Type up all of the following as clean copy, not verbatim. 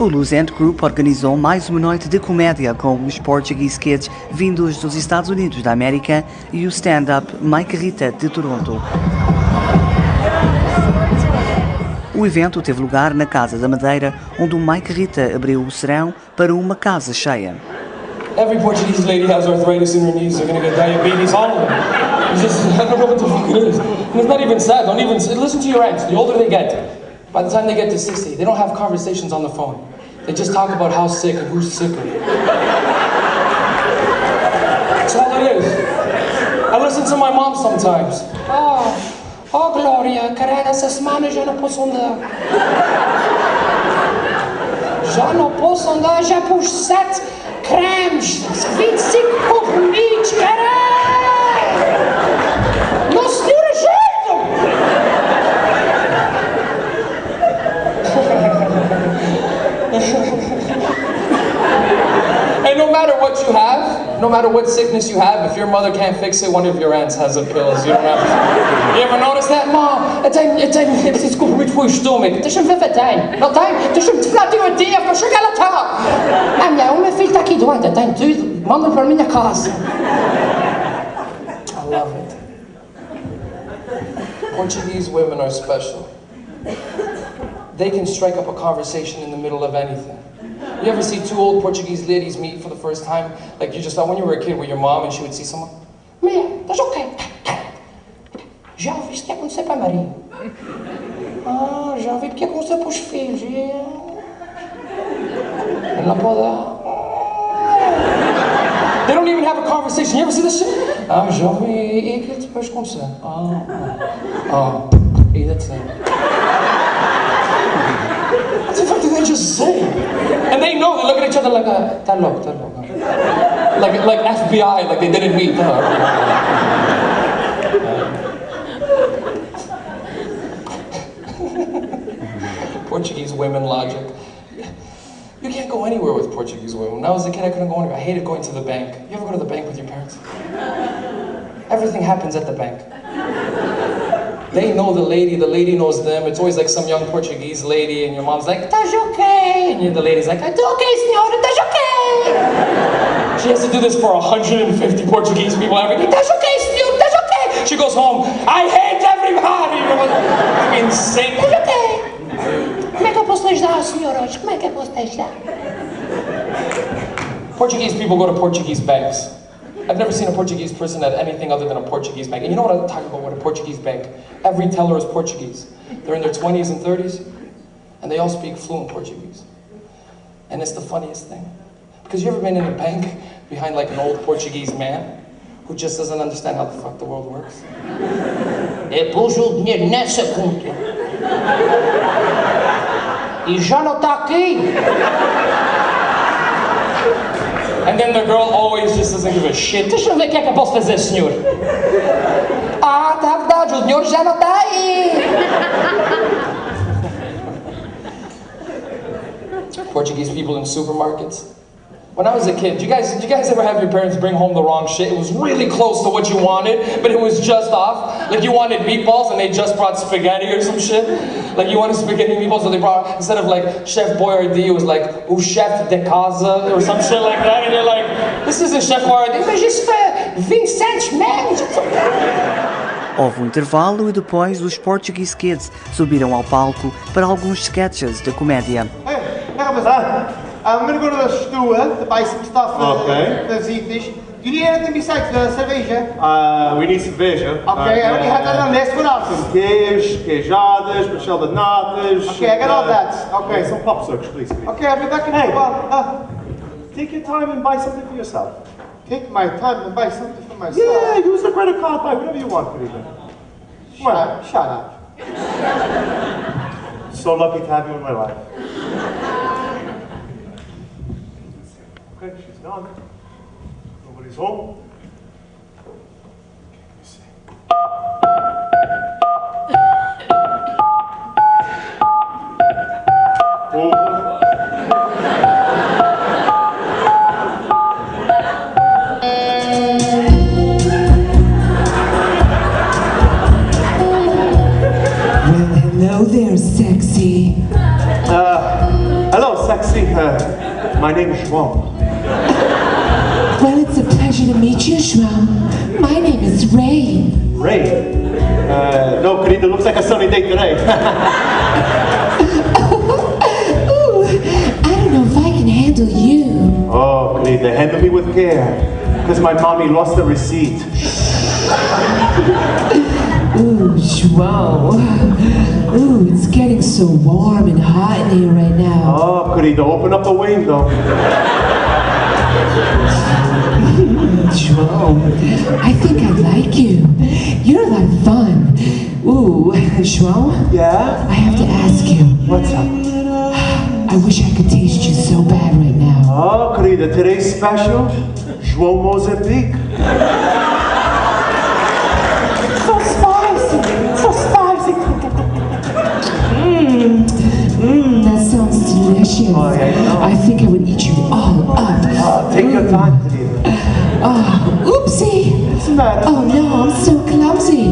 O Luz and Group organizou mais uma noite de comédia com os Portuguese Kids vindos dos Estados Unidos da América e o stand-up Mike Rita de Toronto. O evento teve lugar na Casa da Madeira, onde o Mike Rita abriu o serão para uma casa cheia. Every Portuguese lady has arthritis in her knees. They're gonna get diabetes, all of them. It's just, I don't know what the fuck it is. And it's not even sad. Don't even listen to your aunts. The older they get, by the time they get to 60, they don't have conversations on the phone. They just talk about how sick and who's sicker. That's all it is. I listen to my mom sometimes. Oh, Gloria, caralho, essa semana já não posso andar. Já não posso andar, já pus 7 cremes, 25 comprimidos, caralho! Não se tira jeito! And no matter what you have, no matter what sickness you have, if your mother can't fix it, one of your aunts has the pills. You don't have to. You ever notice that, Mom? Eu tenho esses comprimidos para o estômago. Deixa-me ver se tem. Não tem? Deixa-me te falar um dia, mas chega ela está. O meu filho está aqui doente, tem tudo. Manda para a minha casa. I love it. Portuguese women are special. They can strike up a conversation in the middle of anything. You ever see two old Portuguese ladies meet for the first time? Like you just thought when you were a kid with your mom and she would see someone? Mia, estás ok? Já ouviste o que aconteceu para a Maria? Já ouvi o que aconteceu para os filhos. Ela pode... They don't even have a conversation. You ever see this shit? Já ouvi. E o que depois aconteceu? E that's it. What the fuck did they just say? And they know, they look at each other like, tá louco. Like FBI, like they didn't meet. Portuguese women logic. You can't go anywhere with Portuguese women. When I was a kid, I couldn't go anywhere. I hated going to the bank. You ever go to the bank with your parents? Everything happens at the bank. They know the lady knows them. It's always like some young Portuguese lady, and your mom's like, "Estás okay?" And the lady's like, "Estou okay, senhora, estás okay?" She has to do this for 150 Portuguese people every day. "Estás okay, senhora, estás okay?" She goes home, "I hate everybody." I'm insane. "Estás okay? Como é que eu posso te ajudar, senhora? Como é que eu posso te ajudar?" Portuguese people go to Portuguese banks. I've never seen a Portuguese person at anything other than a Portuguese bank. And you know what I'm talking about with a Portuguese bank? Every teller is Portuguese. They're in their 20s and 30s, and they all speak fluent Portuguese. And it's the funniest thing. Because you ever been in a bank behind like an old Portuguese man who just doesn't understand how the fuck the world works? Pôs o dinheiro nessa conta. E já não está aqui. And then the girl always just doesn't give a shit. Deixa eu ver o que é que eu posso fazer, senhor. Tá verdade, o dinheiro já não está aí. Portuguese people in supermarkets. When I was a kid, did you guys ever have your parents bring home the wrong shit? It was really close to what you wanted, but it was just off. Like you wanted meatballs and they just brought spaghetti or some shit. Like you wanted spaghetti and meatballs, so they brought, instead of like Chef Boyardee, it was like o chef de casa or some shit like that. And you're like, this isn't Chef Boyardee, but just for 20 cents, man. Houve um intervalo e depois os Portuguese Kids subiram ao palco para alguns sketches de comédia. I'm going to go to the store to buy some stuff for the Ziffish. Do you need anything besides the cerveja? We need cerveja. Okay, I already had that on the list. What else? Some queijadas, pastel de natas. Okay, I got all that. Okay. Some popsicles, please. Okay, I'll be back in a while. Take your time and buy something for yourself. Take my time and buy something for myself? Yeah, use the credit card, buy whatever you want, Rita. Shut up. So lucky to have you in my life. Okay, she's gone. Nobody's home. Let me see. Well, hello there, sexy. Hello, sexy. name is João. Well, it's a pleasure to meet you, João. My name is Ray. Ray? No, querida, looks like a sunny day today. Ooh, I don't know if I can handle you. Oh, querida, handle me with care, because my mommy lost the receipt. Ooh, João. Ooh, it's getting so warm and hot in here right now. Oh, querida, open up the window. João, I think I like you. You're a lot of fun. Ooh, João? Yeah? I have to ask you. What's up? I wish I could taste you so bad right now. Oh, querida, today's special, João Mozambique. So spicy, so spicy. That sounds delicious. Oh, yeah, I know. I think I would eat you all up. Take your time, querida. Oh, oopsie. What's the matter? Oh no, I'm so clumsy.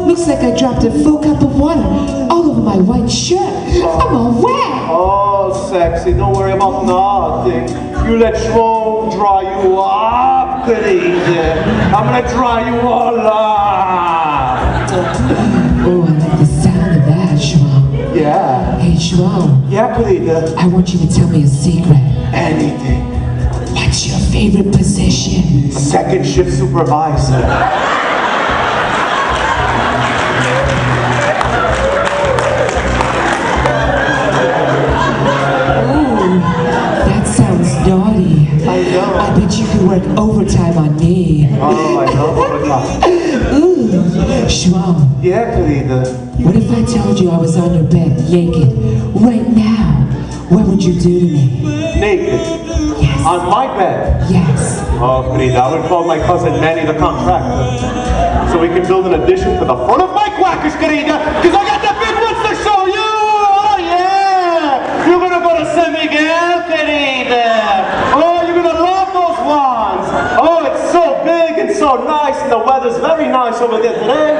Looks like I dropped a full cup of water all over my white shirt. I'm all wet. Oh, sexy, don't worry about nothing. You let João dry you up, querida. I'm gonna dry you all up. Oh, I like the sound of that, João. Yeah. Hey, João, Yeah, querida. I want you to tell me a secret. Anything. What's your favorite position? Second shift supervisor. That sounds naughty. I know. I bet you could work overtime on me. Oh, I love overtime. Ooh, João, Yeah, querida. what if I told you I was on your bed naked right now? What would you do to me? Naked. Yes. On my bed. Yes. Oh, querida, I would call my cousin Manny the contractor. So we can build an addition to the front of my quackers, querida, because I got the big ones to show you! Oh, yeah! You're gonna go to San Miguel, querida! Oh, you're gonna love those ones! Oh, it's so big and so nice, and the weather's very nice over there today.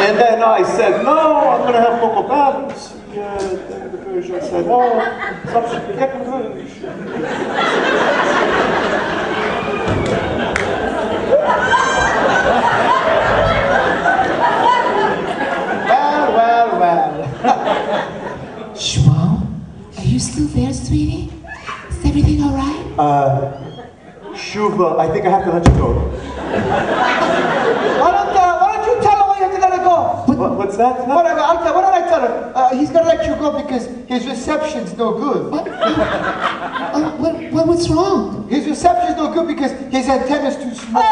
And then I said, no, I'm gonna have Coco Gardens. Yeah, then the Persian said, no, stop getting good. Well. João, are you still there, sweetie? Is everything all right? Shuva, I think I have to let you go. Why don't you tell her why you have to let her go? What's that? Whatever, what did I tell her? He's gonna let you go because his reception's no good. What's wrong? His reception's no good because his antenna's too small.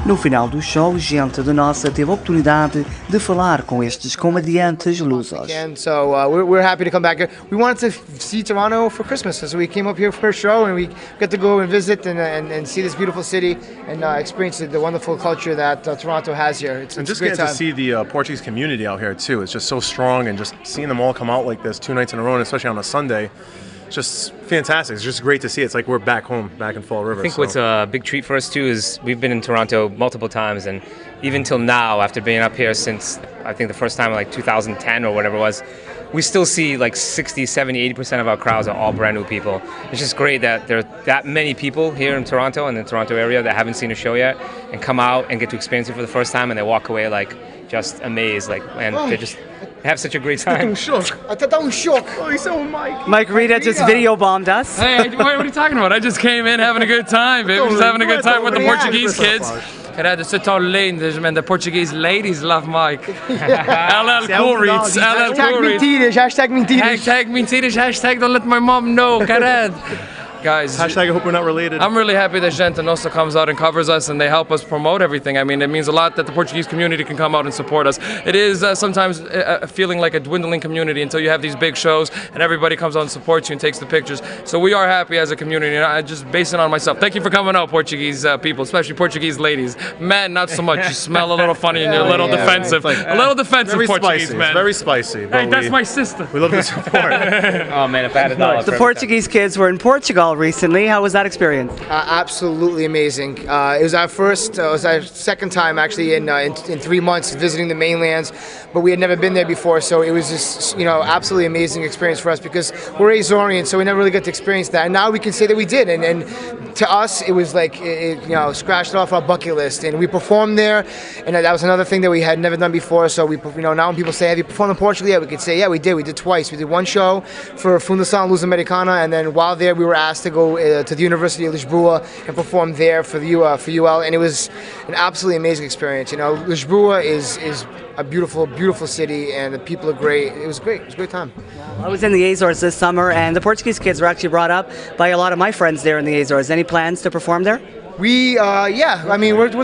No final do show, gente da nossa teve a oportunidade de falar com estes comediantes lusos. And so we're happy to come back here. We wanted to see Toronto for Christmas, so we came up here for a show, and we got to go and visit and see this beautiful city and experience the wonderful culture that Toronto has here. It's just a great getting time. to see the Portuguese community out here too. It's just so strong, and just seeing them all come out like this 2 nights in a row, and especially on a Sunday. It's just fantastic. It's just great to see. It's like we're back home, back in Fall River. I think what's a big treat for us too is we've been in Toronto multiple times, and even till now, after being up here since I think the first time like 2010 or whatever it was, we still see like 60, 70, 80% of our crowds are all brand new people. It's just great that there are that many people here in Toronto and the Toronto area that haven't seen a show yet and come out and get to experience it for the first time, and they walk away like just amazed, like, and they just have such a great time. Oh, he's so Mike. Mike Rita just video bombed us. Hey, what are you talking about? I just came in having a good time, baby. Just having a good time with the Portuguese kids. Caralho, você tá lindo, man. The Portuguese ladies love Mike. LL Cool Reads, LL Cool Reads. Hashtag mentiras. Hashtag mentiras, hashtag don't let my mom know, caralho. Guys, Hashtag I hope we're not related. I'm really happy that Gente Nossa comes out and covers us, and they help us promote everything. I mean, it means a lot that the Portuguese community can come out and support us. It is sometimes feeling like a dwindling community until you have these big shows and everybody comes out and supports you and takes the pictures. So we are happy as a community, and I just base it on myself. Thank you for coming out, Portuguese people, especially Portuguese ladies. Men, not so much. You smell a little funny and you're a little defensive. A little defensive, Very Portuguese spicy. men. It's very spicy. Hey, that's my sister. We love the support. Oh man, if I had a dollar. The Portuguese kids were in Portugal Portugal recently. How was that experience? Absolutely amazing. It was our second time actually in 3 months visiting the mainlands, but we had never been there before, so it was just absolutely amazing experience for us because we're Azorian, so we never really got to experience that. And now we can say that we did, and to us it was like scratched off our bucket list, and we performed there, and that was another thing that we had never done before. So we now when people say, "Have you performed in Portugal?" Yeah, we could say, "Yeah, we did. We did twice. We did one show for Fundação Luz Americana, and then while there we were asked to go to the University of Lisboa and perform there for UL, and it was an absolutely amazing experience. Lisboa is a beautiful city, and the people are great. It was great. It was a great time. I was in the Azores this summer, and the Portuguese Kids were actually brought up by a lot of my friends there in the Azores. Any plans to perform there? We're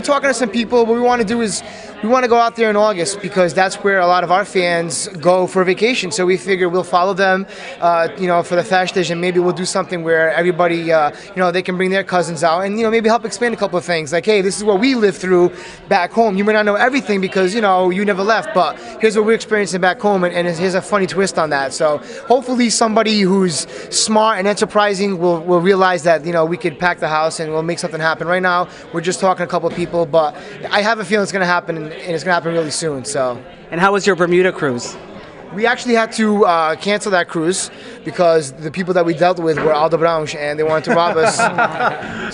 talking to some people. What we want to do is we want to go out there in August because that's where a lot of our fans go for vacation. So we figure we'll follow them, for the festas, and maybe we'll do something where everybody, they can bring their cousins out and maybe help explain a couple of things. Like, hey, this is what we lived through back home. You may not know everything because you never left, but here's what we're experiencing back home, and here's a funny twist on that. So hopefully somebody who's smart and enterprising will realize that we could pack the house and we'll make something happen. Right now, we're just talking to a couple of people, but I have a feeling it's going to happen, and it's going to happen really soon. So. And how was your Bermuda cruise? We actually had to cancel that cruise because the people that we dealt with were Aldebranche and they wanted to rob us.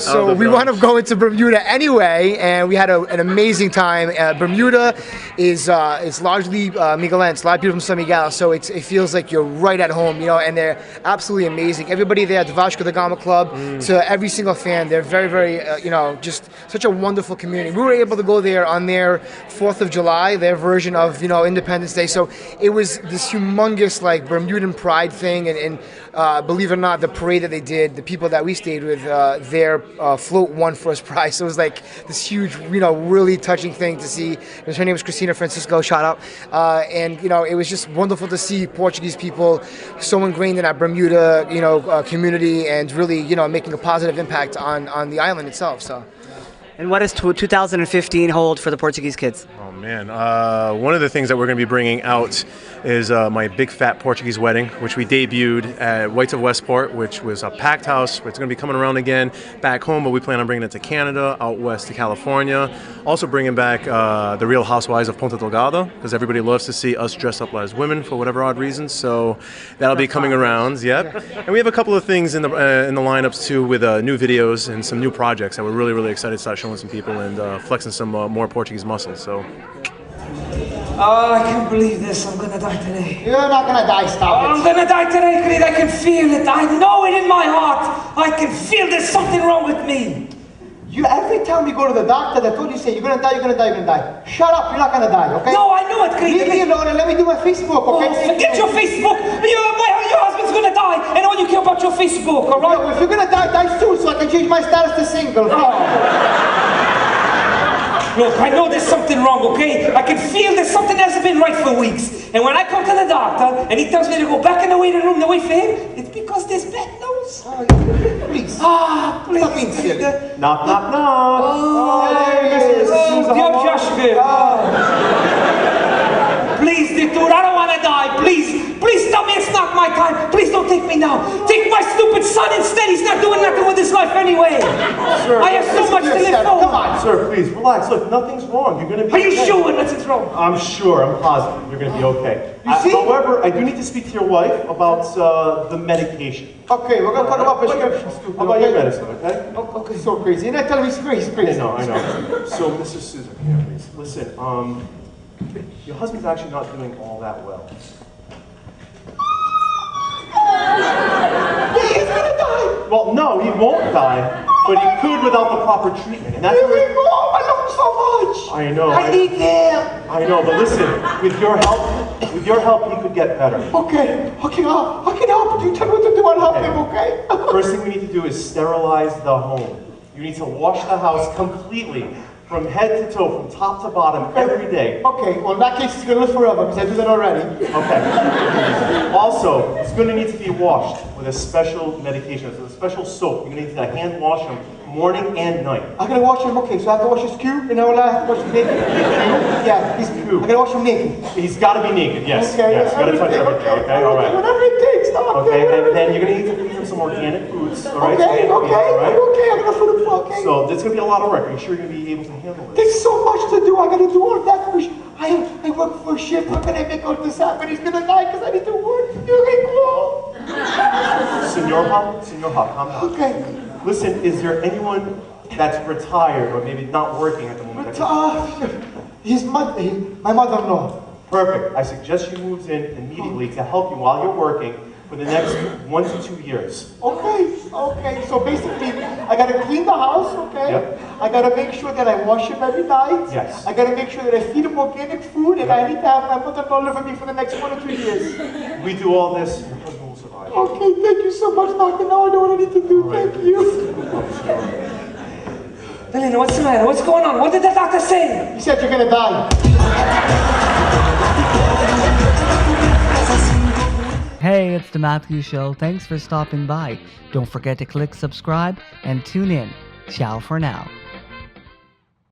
So we wound up going to Bermuda anyway, and we had an amazing time. Bermuda is largely Miguelense, a lot of people from San Miguel, so it feels like you're right at home, and they're absolutely amazing. Everybody there at the Vasco da Gama Club, to every single fan, they're very, very, just such a wonderful community. We were able to go there on their 4th of July, their version of, Independence Day, so it was this humongous Bermudan pride thing, and believe it or not, the parade that they did, the people that we stayed with, their float won first prize. So it was like this huge, really touching thing to see. Her name was Cristina Francisco, shout out. And it was just wonderful to see Portuguese people so ingrained in that Bermuda, community, and really, making a positive impact on the island itself. So. And what does 2015 hold for the Portuguese Kids? Oh man, one of the things that we're going to be bringing out is my Big Fat Portuguese Wedding, which we debuted at Whites of Westport, which was a packed house. It's going to be coming around again back home, but we plan on bringing it to Canada, out west to California. Also bringing back the Real Housewives of Ponta Delgada, because everybody loves to see us dress up as women for whatever odd reasons. So that'll be coming around. Yep. And we have a couple of things in the lineups too, with new videos and some new projects that we're really, really excited to start showing some people and flexing some more Portuguese muscles. So. Oh, I can't believe this. I'm gonna die today. You're not gonna die, stop it. I'm gonna die today, Creed. I can feel it. I know it in my heart. I can feel there's something wrong with me. Every time we go to the doctor, they told you, say, you're gonna die, you're gonna die, you're gonna die. Shut up, you're not gonna die, okay? No, I know it, Creed. Leave me alone and let me do my Facebook, okay? Oh, forget your Facebook. Your husband's gonna die, and all you care about your Facebook, all right? No, if you're gonna die, die soon, so I can change my status to single. Look, I know there's something wrong, okay? I can feel there's something that hasn't been right for weeks. And when I come to the doctor and he tells me to go back in the waiting room to wait for him, it's because there's bad news. Oh, please. Ah, please. Stop being silly. Knock, knock, knock. Please, dude, I don't want to die. Please tell me it's not my time. Please don't take me now. Take my stupid son instead. He's not doing nothing with his life anyway. Sir, I have so much to live for. Come on. Sir, please, relax. Look, nothing's wrong. You're going to be Are you okay. sure nothing's wrong? I'm sure. I'm positive. You're going to be okay. You see? However, I do need to speak to your wife about the medication. Okay, we're gonna talk about prescriptions too. How about your medicine, okay? Okay, so crazy. You're not telling me he's crazy. I know. So, Mrs. Sousa, here, please. Listen, your husband's actually not doing all that well. He's gonna die. Well, no, he won't die, but he could without the proper treatment, and that's I love him so much. I know. I need him. I know, but listen, with your help, he could get better. Okay, I can help. You tell me what to do, I'll help him, okay? First thing we need to do is sterilize the home. You need to wash the house completely, from head to toe, from top to bottom, every day. Okay, well in that case, it's gonna live forever, because I do that already. Okay. Also, it's gonna need to be washed with a special medication, a special soap. You're gonna need to hand wash him morning and night. I'm gonna wash him, okay, so I have to wash his cube, and I have to wash him naked? Yeah, he's cube. I'm gonna wash him naked. He's gotta be naked, yes. Okay, yes, you gotta touch everything, okay? All right. Whatever it takes, Okay, and then you're gonna need to feed them some organic foods. All right. Okay. All right? Okay. I'm gonna put it. Okay. So this is gonna be a lot of work. Are you sure you're gonna be able to handle it? There's so much to do. I gotta do all that. I work for a shift. How can I make all this happen? He's gonna die because I need to work. You're gonna go. Senor Hop, calm down. Okay. Listen, is there anyone that's retired or maybe not working at the moment? My mother-in-law. Perfect. I suggest she moves in immediately to help you while you're working for the next 1 to 2 years. Okay. So basically, I gotta clean the house, okay? Yep. I gotta make sure that I wash him every night. Yes. I gotta make sure that I feed him organic food, and I need to have my mother-in-law live with me for the next 1 or 2 years. We do all this, your husband will survive. Okay, thank you so much, Doctor. Now I know what I need to do. Thank you. Elena, what's the matter? What's going on? What did the doctor say? He said you're gonna die. Hey, it's The Matthew Show. Thanks for stopping by. Don't forget to click subscribe and tune in. Ciao for now.